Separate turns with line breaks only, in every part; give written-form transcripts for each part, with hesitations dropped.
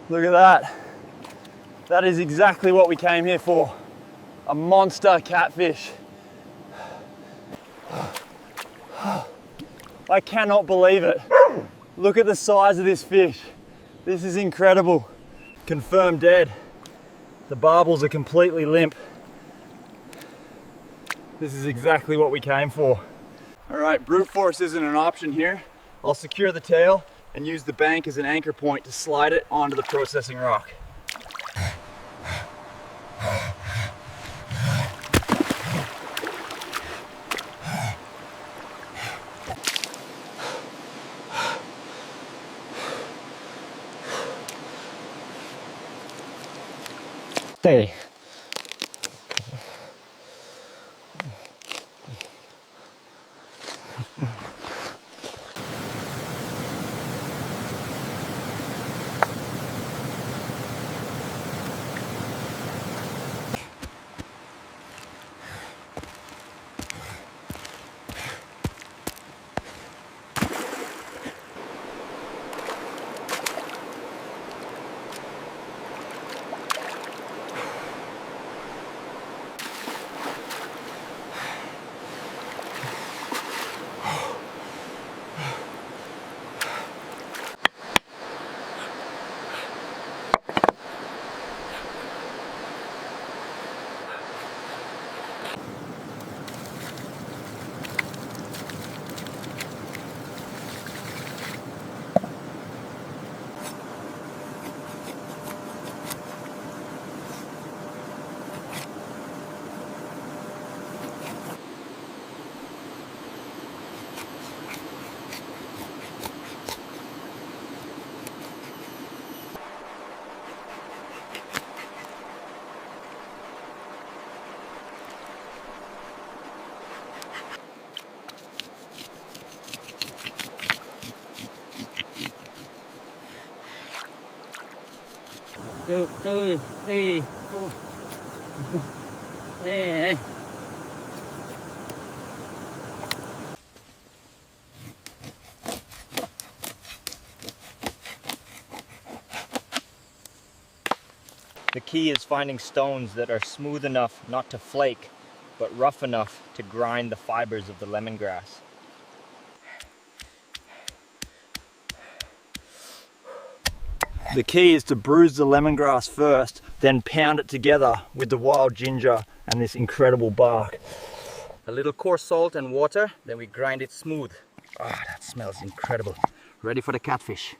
Look at that. That is exactly what we came here for. A monster catfish. I cannot believe it. Look at the size of this fish. This is incredible. Confirmed dead. The barbels are completely limp. This is exactly what we came for. All right, brute force isn't an option here. I'll secure the tail and use the bank as an anchor point to slide it onto the processing rock.
Stay. Two, three, four. Hey. The key is finding stones that are smooth enough not to flake, but rough enough to grind the fibers of the lemongrass.
The key is to bruise the lemongrass first, then pound it together with the wild ginger and this incredible bark.
A little coarse salt and water, then we grind it smooth. Ah, that smells incredible. Ready for the catfish.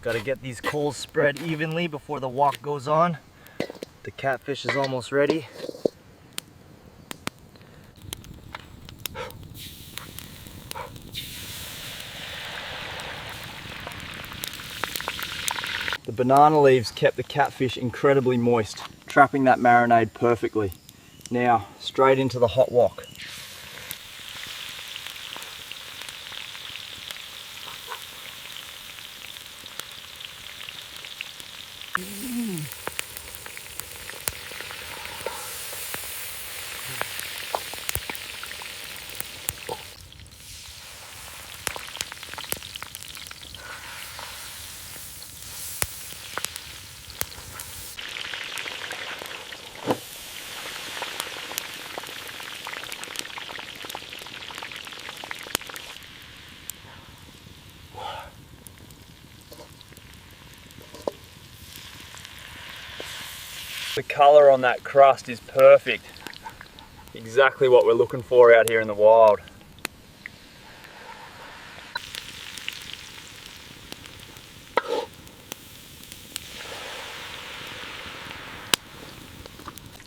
Got to get these coals spread evenly before the wok goes on. The catfish is almost ready. The banana leaves kept the catfish incredibly moist, trapping that marinade perfectly. Now, straight into the hot wok. The color on that crust is perfect. Exactly what we're looking for out here in the wild.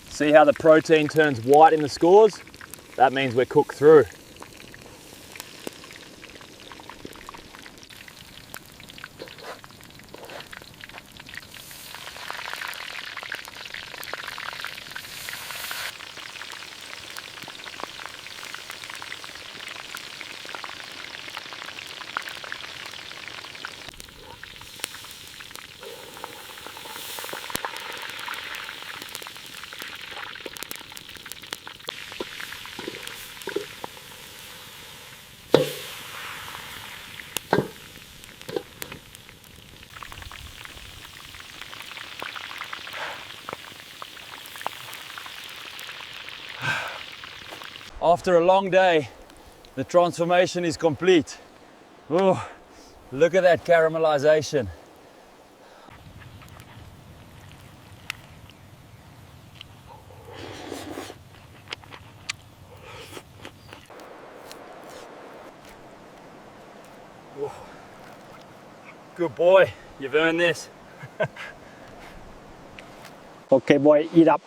See how the protein turns white in the scores? That means we're cooked through. After a long day, the transformation is complete. Oh, look at that caramelization. Oh. Good boy, you've earned this.
Okay, boy, eat up.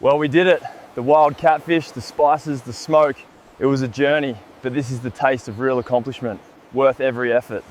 Well, we did it. The wild catfish, the spices, the smoke. It was a journey, but this is the taste of real accomplishment. Worth every effort.